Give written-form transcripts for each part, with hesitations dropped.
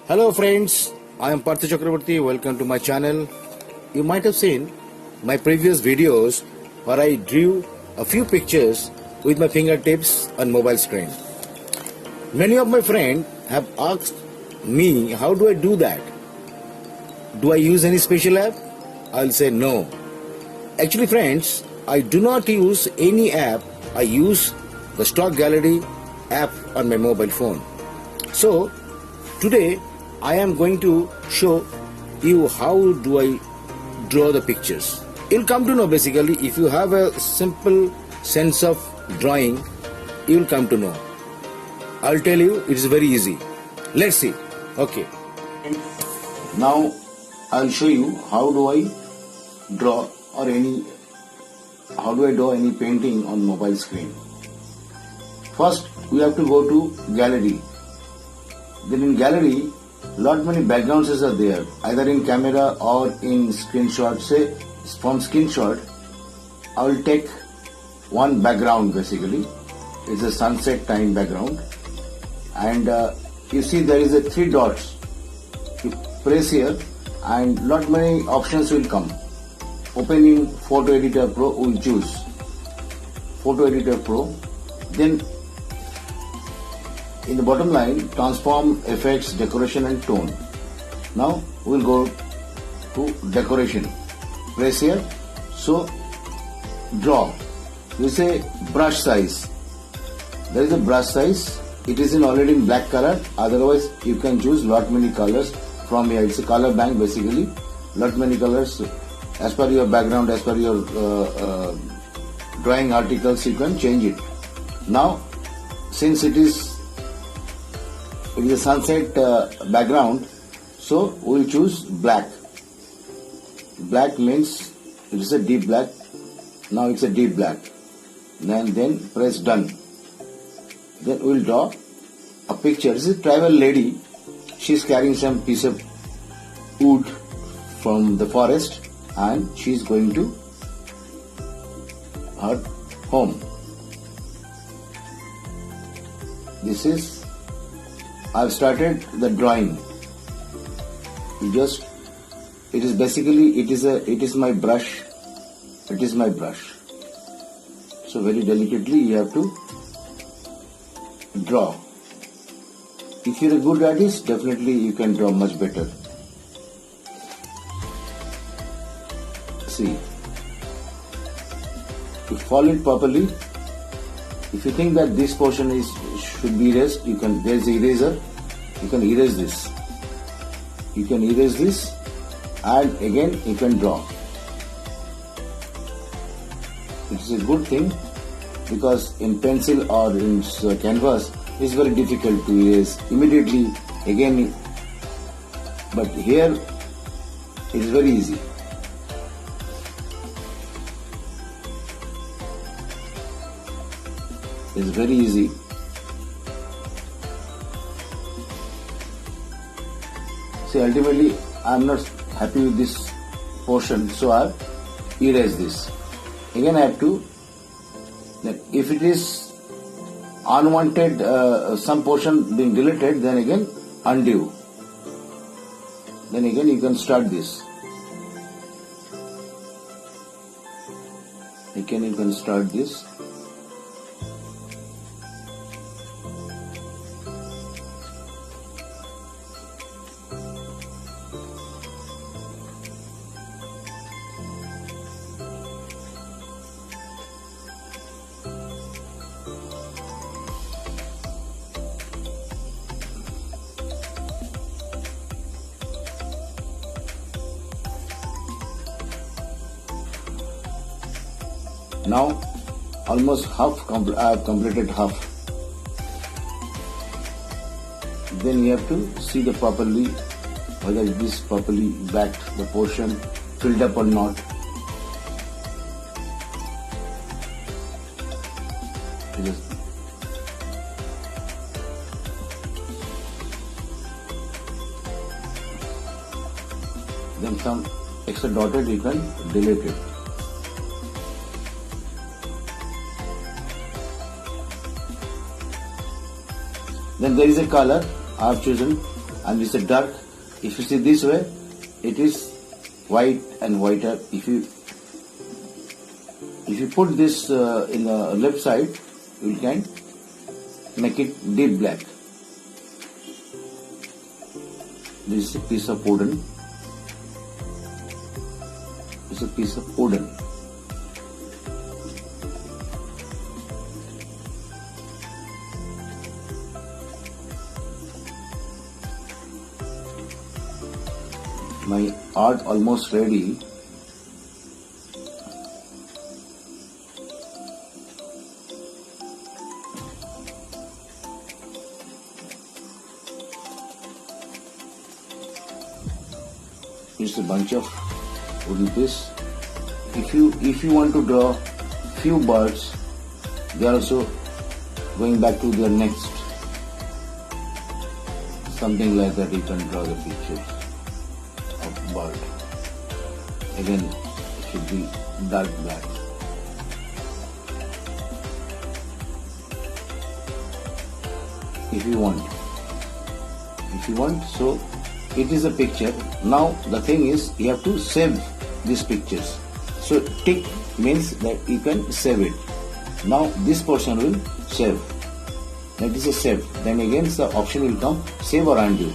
Hello friends, I am Partha Chakravarti. Welcome to my channel. You might have seen my previous videos where I drew a few pictures with my fingertips on mobile screen. Many of my friends have asked me, how do I do that? Do I use any special app? I'll say no. Actually friends, I do not use any app. I use the stock gallery app on my mobile phone. So today I am going to show you how do I draw the pictures. You'll come to know basically, if you have a simple sense of drawing, you'll come to know. I'll tell you, it is very easy. Let's see. Okay. Now I'll show you how do I draw any painting on mobile screen. First we have to go to gallery. Then in gallery, lot many backgrounds are there, either in camera or in screenshot. Say from screenshot, I will take one background basically. It's a sunset time background, and you see there is a 3 dots. You press here, and lot many options will come. Opening Photo Editor Pro, we'll choose Photo Editor Pro. Then in the bottom line, transform, effects, decoration and tone. Now we'll go to decoration. Press here. So draw. We say brush size. There is a brush size. It is already in black color. Otherwise, you can choose lot many colors from here. It's a color bank basically. Lot many colors as per your background, as per your drawing articles. You can change it. Now, since it is a sunset background, so we will choose black. Black means it is a deep black. Now it's a deep black. Then press done. Then we will draw a picture. This is a tribal lady. She is carrying some piece of wood from the forest, and she is going to her home. This is, I've started the drawing. It is basically, it is my brush. It is my brush. So very delicately you have to draw. If you're a good artist, definitely you can draw much better. See, to follow it properly. If you think that this portion should be erased, there's the eraser, you can erase this. You can erase this, and again you can draw. It is a good thing because in pencil or in canvas, it's very difficult to erase immediately again. But here it is very easy. It's very easy. See, ultimately I am not happy with this portion, so I erase this. Again I have to, if it is unwanted, some portion being deleted, then again undo. Then again you can start this. Again you can start this. Now almost half, I have completed half. Then you have to see the properly, whether it is properly backed, the portion filled up or not. Then some extra dotted you can delete it. Then there is a color I have chosen and it's a dark. If you see this way, it is white and whiter. If you put this in the left side, you can make it deep black. This is a piece of wooden. It's a piece of wooden. My art almost ready. It's a bunch of wooden piece. If you want to draw few birds, they are also going back to their nest. Something like that, you can draw the pictures of bird. Again, it should be dark black. If you want, so it is a picture. Now the thing is, you have to save these pictures. So tick means that you can save it. Now this portion will save. That is a save. Then again the option will come save or undo.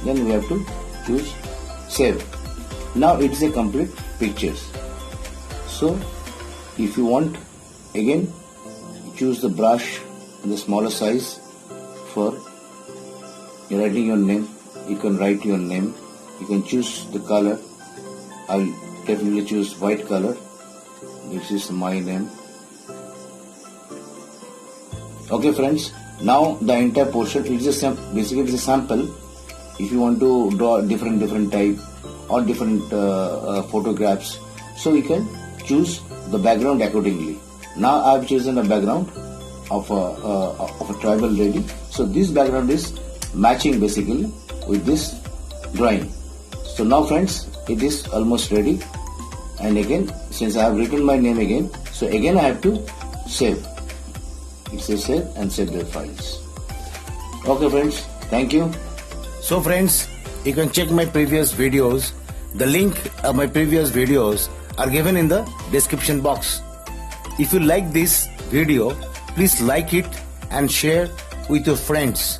Then we have to choose save. Now it is a complete pictures. So if you want, again choose the brush in the smaller size for writing your name. You can write your name. You can choose the color. I will definitely choose white color. This is my name. Okay friends, now the entire portion is basically it's a sample. If you want to draw different type or different photographs, so you can choose the background accordingly. Now I have chosen a background of a tribal lady. So this background is matching basically with this drawing. So now friends, it is almost ready. And again, since I have written my name again, so again I have to save. It says save and save the files. Okay friends, thank you. So friends, you can check my previous videos. The link of my previous videos are given in the description box. If you like this video, please like it and share with your friends.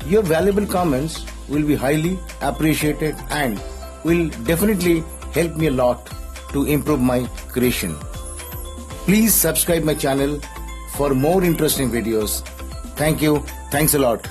Your valuable comments will be highly appreciated and will definitely help me a lot to improve my creation. Please subscribe my channel for more interesting videos. Thank you. Thanks a lot.